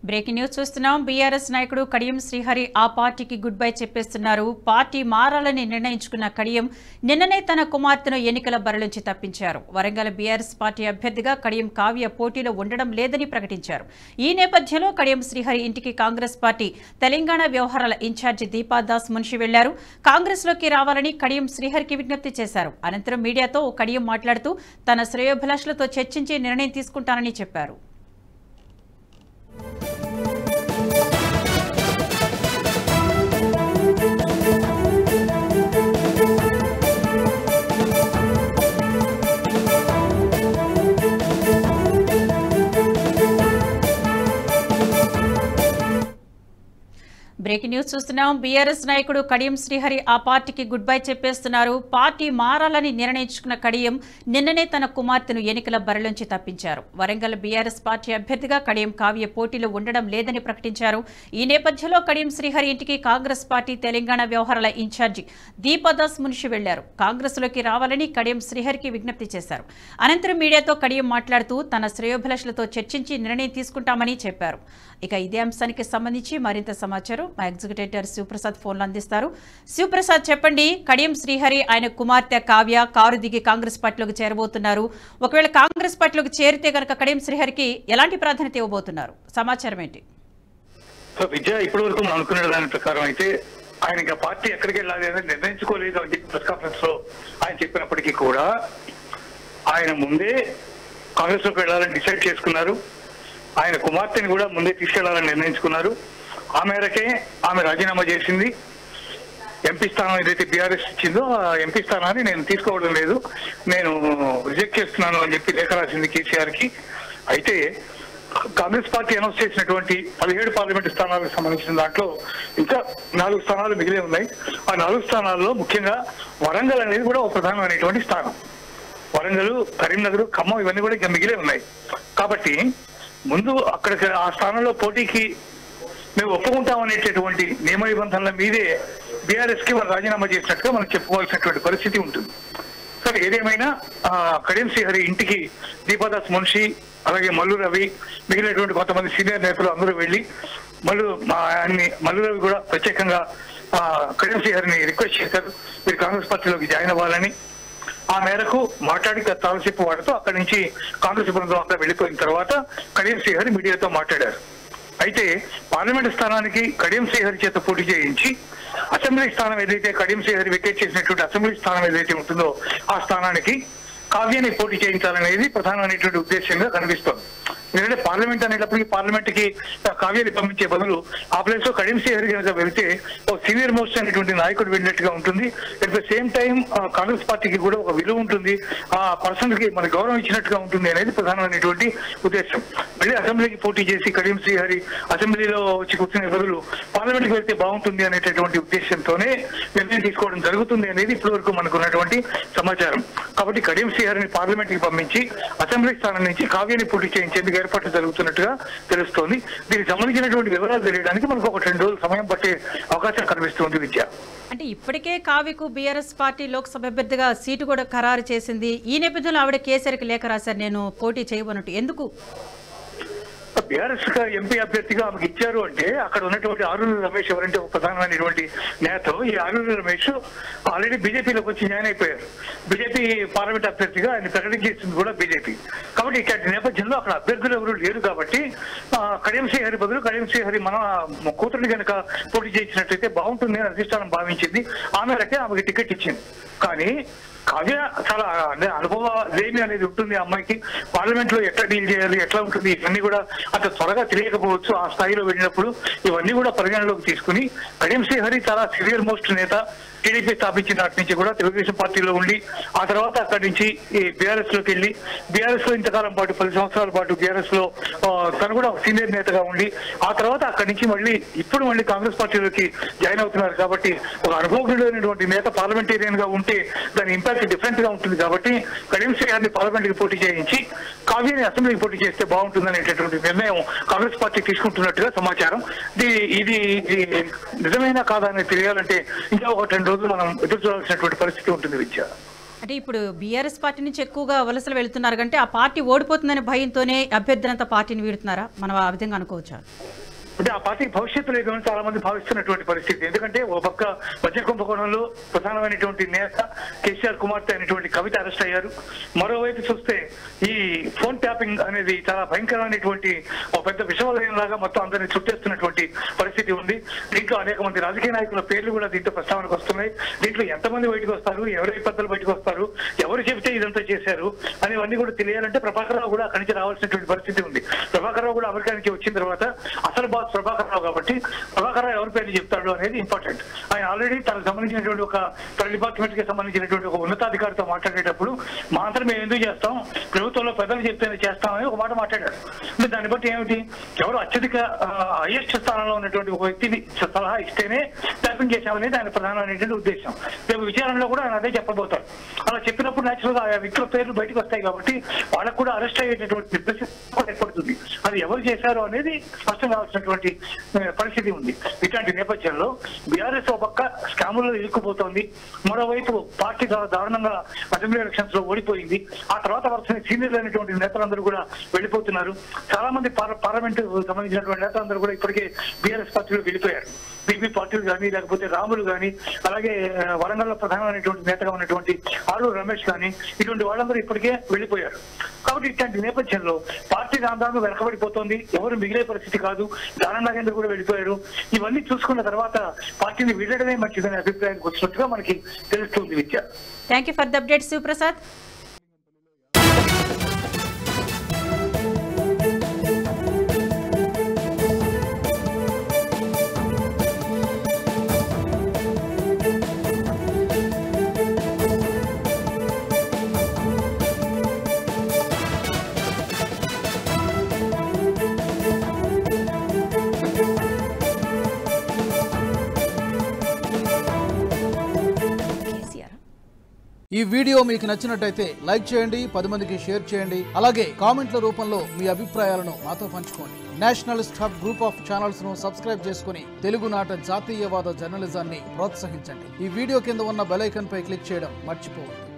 Breaking news చూస్తున్నాం. BRS నాయకుడు కడియం శ్రీహరి ఆ పార్టీకి గుడ్ బై చెప్పేస్తున్నారు. పార్టీ మారాలని నిర్ణయించుకున్న కడియం నిన్ననే తన కుమార్తెను ఎన్నికల బరిలోంచి తప్పించారు. వరంగల్ బీఆర్ఎస్ పార్టీ అభ్యర్థిగా కడియం కావ్య పోటీలో ఉండడం లేదని ప్రకటించారు. ఈ నేపథ్యంలో కడియం శ్రీహరి ఇంటికి కాంగ్రెస్ పార్టీ తెలంగాణ వ్యవహారాల ఇన్ఛార్జి దీపాదాస్ మున్షి వెళ్లారు. కాంగ్రెస్ లోకి రావాలని కడియం శ్రీహరికి విజ్ఞప్తి చేశారు. అనంతరం మీడియాతో కడియం మాట్లాడుతూ తన శ్రేయోభిలాషులతో చర్చించి నిర్ణయం తీసుకుంటానని చెప్పారు. బ్రేకింగ్ న్యూస్ చూస్తున్నాం. బీఆర్ఎస్ నాయకుడు కడియం శ్రీహరి ఆ పార్టీకి గుడ్ బై చెప్పేస్తున్నారు. పార్టీ మారాలని నిర్ణయించుకున్న కడియం నిన్ననే తన కుమార్తెను ఎన్నికల బరిలోంచి తప్పించారు. వరంగల్ బీఆర్ఎస్ పార్టీ అభ్యర్థిగా కడియం కావ్య పోటీలో ఉండడం లేదని ప్రకటించారు. ఈ నేపథ్యంలో కడియం శ్రీహరి ఇంటికి కాంగ్రెస్ పార్టీ తెలంగాణ వ్యవహారాల ఇన్ఛార్జి దీపాదాస్ మున్షి వెళ్లారు. కాంగ్రెస్ లోకి రావాలని కడియం శ్రీహరికి విజ్ఞప్తి చేశారు. అనంతరం మీడియాతో కడియం మాట్లాడుతూ తన శ్రేయోభిలాషులతో చర్చించి నిర్ణయం తీసుకుంటామని చెప్పారు. ఇక ఇదే అంశానికి సంబంధించి మరింత సమాచారం మా ఎగ్జిక్యూటివ్ శివప్రసాద్ ఫోన్లో అందిస్తారు. శివప్రసాద్, చెప్పండి. కడియం శ్రీహరి ఆయన కుమార్తె కావ్య కారు దిగి కాంగ్రెస్ పార్టీలోకి చేరబోతున్నారు. ఒకవేళ కాంగ్రెస్ పార్టీలోకి చేరితే కనుక కడియం శ్రీహరికి ఎలాంటి ప్రాధాన్యత ఇవ్వబోతున్నారు? సమాచారం ఏంటి? విద్య ఇప్పటి వరకు మనం అనుకునే దాని ప్రకారం అయితే ఆయన ఇంకా పార్టీ ఎక్కడికి వెళ్ళాలి అనేది నిర్ణయించుకోలేదు అని చెప్పి ప్రెస్ కాన్ఫరెన్స్ లో ఆయన చెప్పినప్పటికీ కూడా ఆయన ముందే కాంగ్రెస్ లోకి వెళ్ళాలని డిసైడ్ చేసుకున్నారు. ఆయన కుమార్తెని కూడా ముందే తీసుకెళ్లాలని నిర్ణయించుకున్నారు. ఆ మేరకే ఆమె రాజీనామా చేసింది. ఎంపీ స్థానం ఏదైతే బీఆర్ఎస్ ఇచ్చిందో ఆ ఎంపీ స్థానాన్ని నేను తీసుకోవడం లేదు, నేను రిజెక్ట్ చేస్తున్నాను అని చెప్పి లేఖ రాసింది కేసీఆర్ కి. అయితే కాంగ్రెస్ పార్టీ అనౌన్స్ చేసినటువంటి 17 పార్లమెంటు స్థానాలకు సంబంధించిన దాంట్లో ఇంకా 4 స్థానాలు మిగిలే ఉన్నాయి. ఆ 4 స్థానాల్లో ముఖ్యంగా వరంగల్ అనేది కూడా ఒక ప్రధానమైనటువంటి స్థానం. వరంగల్, కరీంనగర్, ఖమ్మం ఇవన్నీ కూడా ఇంకా మిగిలే ఉన్నాయి. కాబట్టి ముందు అక్కడ ఆ స్థానంలో పోటీకి మేము ఒప్పుకుంటామనేటటువంటి నియమ నిబంధనల మీదే బీఆర్ఎస్ కి వాళ్ళు రాజీనామా చేసినట్టుగా మనం చెప్పుకోవాల్సినటువంటి పరిస్థితి ఉంటుంది. సరే, ఏదేమైనా కడియం శ్రీహరి ఇంటికి దీపాదాస్ మున్షి, అలాగే మల్లు రవి, మిగిలినటువంటి కొంతమంది సీనియర్ నేతలు అందరూ వెళ్లి మల్లు రవి కూడా ప్రత్యేకంగా కడియం శ్రీహరిని రిక్వెస్ట్ చేశారు, మీరు కాంగ్రెస్ పార్టీలోకి జాయిన్ అవ్వాలని. ఆ మేరకు మాట్లాడి చాలాసేపు వాడుతూ అక్కడి నుంచి కాంగ్రెస్ బృందం అంతా వెళ్లిపోయిన తర్వాత కడియం శ్రీహరి మీడియాతో మాట్లాడారు. అయితే పార్లమెంటు స్థానానికి కడియం శ్రీహరి చేత పోటీ చేయించి అసెంబ్లీ స్థానం ఏదైతే కడియం శ్రీహరి వికెట్ చేసినటువంటి అసెంబ్లీ స్థానం ఏదైతే ఉంటుందో ఆ స్థానానికి కావ్యాన్ని పోటీ చేయించాలనేది ప్రధానమైనటువంటి ఉద్దేశంగా కనిపిస్తోంది. ఎందుకంటే పార్లమెంట్ అనేటప్పటికీ పార్లమెంట్ కి కావ్యాన్ని పంపించే బదులు ఆ ప్లేస్ లో కడియం శ్రీహరి కనుక వెళ్తే ఒక సీనియర్ మోస్ట్ అనేటువంటి నాయకుడు వెళ్ళినట్టుగా ఉంటుంది. At the same time Congress పార్టీకి కూడా ఒక విలువ ఉంటుంది, ఆ పర్సన్ కి మన గౌరవం ఇచ్చినట్టుగా ఉంటుంది అనేది ప్రధానమైనటువంటి ఉద్దేశం. మళ్ళీ అసెంబ్లీకి పోటీ చేసి కడియం శ్రీహరి అసెంబ్లీలో వచ్చి కూర్చునే బదులు పార్లమెంట్ కి వెళ్తే బాగుంటుంది అనేటటువంటి ఉద్దేశంతోనే నిర్ణయం తీసుకోవడం జరుగుతుంది అనేది ఇప్పటి వరకు మనకు ఉన్నటువంటి సమాచారం. కాబట్టి కడియం శ్రీహరిని పార్లమెంట్ కి పంపించి అసెంబ్లీ స్థానం నుంచి కావ్యాన్ని పోటీ చేయించేందుకు ఏర్పాట్లు జరుగుతున్నట్టుగా తెలుస్తోంది. దీనికి సంబంధించినటువంటి వివరాలు తెలియడానికి మనకు ఒక 2 రోజులు సమయం పట్టే అవకాశం కనిపిస్తుంది. విద్య, అంటే ఇప్పటికే కావ్యకు బీఆర్ఎస్ పార్టీ లోక్సభ అభ్యర్థిగా సీటు కూడా ఖరారు చేసింది. ఈ నేపథ్యంలో ఆవిడ కేసీఆర్కి లేఖ రాశారు, నేను పోటీ చేయబోనట్టు. ఎందుకు? బీఆర్ఎస్ ఎంపీ అభ్యర్థిగా ఆమెకు ఇచ్చారు అంటే అక్కడ ఉన్నటువంటి ఆరూరి రమేష్ ఎవరంటే ఒక ప్రధానమైనటువంటి నేత. ఈ ఆరూరి రమేష్ ఆల్రెడీ బీజేపీలోకి వచ్చి జాయిన్ అయిపోయారు. బీజేపీ పార్లమెంట్ అభ్యర్థిగా ఆయన ప్రకటించేసింది కూడా బీజేపీ. కాబట్టి ఇట్లాంటి నేపథ్యంలో అక్కడ అభ్యర్థులు ఎవరు లేరు కాబట్టి కడియం శ్రీహరి బదులు కడియం శ్రీహరి మన కూతురిని కనుక పోటీ చేయించినట్లయితే బాగుంటుంది అని అధిష్టానం భావించింది. ఆ మేరకే ఆమెకి టికెట్ ఇచ్చింది. కానీ కావ్య చాలా అనుభవ లేమి అనేది ఉంటుంది. అమ్మాయికి పార్లమెంట్ లో ఎట్లా డీల్ చేయాలి, ఎట్లా ఉంటుంది, ఇవన్నీ కూడా అంత త్వరగా తెలియకపోవచ్చు. ఆ స్థాయిలో వెళ్ళినప్పుడు ఇవన్నీ కూడా పరిగణలోకి తీసుకుని కడియం శ్రీహరి చాలా సీనియర్ మోస్ట్ నేత. టీడీపీ స్థాపించిన నాటి నుంచి కూడా తెలుగుదేశం పార్టీలో ఉండి ఆ తర్వాత అక్కడి నుంచి ఈ బీఆర్ఎస్ లోకి వెళ్ళి బీఆర్ఎస్ లో ఇంతకాలం పాటు 10 సంవత్సరాల పాటు బీఆర్ఎస్ లో తను కూడా సీనియర్ నేతగా ఉండి ఆ తర్వాత అక్కడి నుంచి ఇప్పుడు మళ్ళీ కాంగ్రెస్ పార్టీలోకి జాయిన్ అవుతున్నారు. కాబట్టి ఒక అనుభవజ్ఞుడైనటువంటి నేత పార్లమెంటేరియన్ గా ఉంటే దాని ఇంపాక్ట్ డిఫరెంట్ గా ఉంటుంది. కాబట్టి కడియం శ్రీహరిని పార్లమెంట్ కి పోటీ చేయించి కావ్యాన్ని అసెంబ్లీకి పోటీ చేస్తే బాగుంటుందనేటటువంటి నిర్ణయం కాంగ్రెస్ పార్టీ తీసుకుంటున్నట్టుగా సమాచారం. ఇది నిజమైనా కాదా అనేది తెలియాలంటే ఇంకా ఒక 2 రోజులు మనం ఎదురు చూడాల్సినటువంటి పరిస్థితి ఉంటుంది. విద్య, అంటే ఇప్పుడు బీఆర్ఎస్ పార్టీ నుంచి ఎక్కువగా వలసలు వెళ్తున్నారు కంటే ఆ పార్టీ ఓడిపోతుందనే భయంతోనే అభ్యర్థులంతా పార్టీని వీడుతున్నారా? మనం ఆ విధంగా అనుకోవచ్చా? అంటే ఆ పార్టీకి భవిష్యత్తు లేదని చాలా మంది భావిస్తున్నటువంటి పరిస్థితి. ఎందుకంటే ఓ పక్క మధ్య కుంభకోణంలో ప్రధానమైనటువంటి నేత కేసీఆర్ కుమార్తె అయినటువంటి కవిత అరెస్ట్ అయ్యారు. మరోవైపు చూస్తే ఈ ఫోన్ ట్యాపింగ్ అనేది చాలా భయంకరమైనటువంటి ఒక పెద్ద విషవలయం లాగా మొత్తం అందరినీ చుట్టేస్తున్నటువంటి పరిస్థితి ఉంది. దీంట్లో అనేక మంది రాజకీయ నాయకుల పేర్లు కూడా దీంట్లో ప్రస్తావనకు వస్తున్నాయి. దీంట్లో ఎంతమంది బయటకు వస్తారు, ఎవరి పెద్దలు బయటకు వస్తారు, ఎవరు చెబితే ఇదంతా చేశారు అనేవన్నీ కూడా తెలియాలంటే ప్రభాకర్ రావు కూడా అక్కడి నుంచి రావాల్సినటువంటి పరిస్థితి ఉంది. ప్రభాకర్ రావు కూడా అమెరికా నుంచి వచ్చిన తర్వాత అసలు ప్రభాకర్ రావు కాబట్టి ప్రభాకర్ రావు ఎవరి పేరు చెప్తాడు అనేది ఇంపార్టెంట్. ఆయన ఆల్రెడీ తనకు సంబంధించినటువంటి తన డిపార్ట్మెంట్ కి సంబంధించినటువంటి ఒక ఉన్నతాధికారితో మాట్లాడేటప్పుడు మా అంతా మేము ఎందుకు చేస్తాం, ప్రభుత్వంలో పెద్దలు చెప్తేనే చేస్తామని ఒక మాట మాట్లాడారు. అంటే దాన్ని బట్టి ఏమిటి, ఎవరు అత్యధిక హైయెస్ట్ స్థానంలో ఉన్నటువంటి ఒక వ్యక్తిని సలహా ఇస్తేనే ట్యాపింగ్ చేశామనేది ఆయన ప్రధానమైనటువంటి ఉద్దేశం. రేపు విచారణలో కూడా ఆయన అదే చెప్పబోతారు. అలా చెప్పినప్పుడు నేచురల్ గా ఆ వ్యక్తుల పేర్లు బయటకు వస్తాయి కాబట్టి వాళ్ళకు కూడా అరెస్ట్ అయ్యేటటువంటి నిర్దేశం ఏర్పడుతుంది. అది ఎవరు చేశారు అనేది స్పష్టం కావాల్సినటువంటి పరిస్థితి ఉంది. ఇట్లాంటి నేపథ్యంలో బీఆర్ఎస్ ఒక పక్క స్కాముల్లో ఇరుక్కుపోతోంది, మరోవైపు పార్టీ చాలా దారుణంగా అసెంబ్లీ ఎలక్షన్స్ లో ఓడిపోయింది. ఆ తర్వాత వరుస సీనియర్లు అయినటువంటి నేతలందరూ కూడా వెళ్ళిపోతున్నారు. చాలా మంది పార్లమెంట్ సంబంధించినటువంటి నేతలందరూ కూడా ఇప్పటికే బీఆర్ఎస్ పార్టీలో వెళ్ళిపోయారు. బీపీ పార్టీలు కానీ లేకపోతే రాములు కానీ అలాగే వరంగల్లో ప్రధానమైనటువంటి నేతగా ఉన్నటువంటి ఆరూరు రమేష్ కానీ ఇటువంటి వాళ్ళందరూ ఇప్పటికే వెళ్ళిపోయారు. కాబట్టి ఇట్లాంటి నేపథ్యంలో పార్టీ దాదాపు వెనకబడిపోతుంది, ఎవరు మిగిలే పరిస్థితి కాదు. దానం నాగేంద్ర కూడా వెళ్ళిపోయారు. ఇవన్నీ చూసుకున్న తర్వాత పార్టీని వీడడమే మంచిదనే అభిప్రాయానికి వచ్చినట్టుగా మనకి తెలుస్తుంది. Vidya, thank you for the update Shivaprasad. ఈ వీడియో మీకు నచ్చినట్టయితే లైక్ చేయండి, 10 మందికి షేర్ చేయండి. అలాగే కామెంట్ల రూపంలో మీ అభిప్రాయాలను మాతో పంచుకోండి. Nationalist hub group of channels ను సబ్స్క్రైబ్ చేసుకుని తెలుగునాట జాతీయవాద జర్నలిజాన్ని ప్రోత్సహించండి. ఈ వీడియో కింద ఉన్న బెల్ ఐకాన్ పై క్లిక్ చేయడం మర్చిపోవద్దు.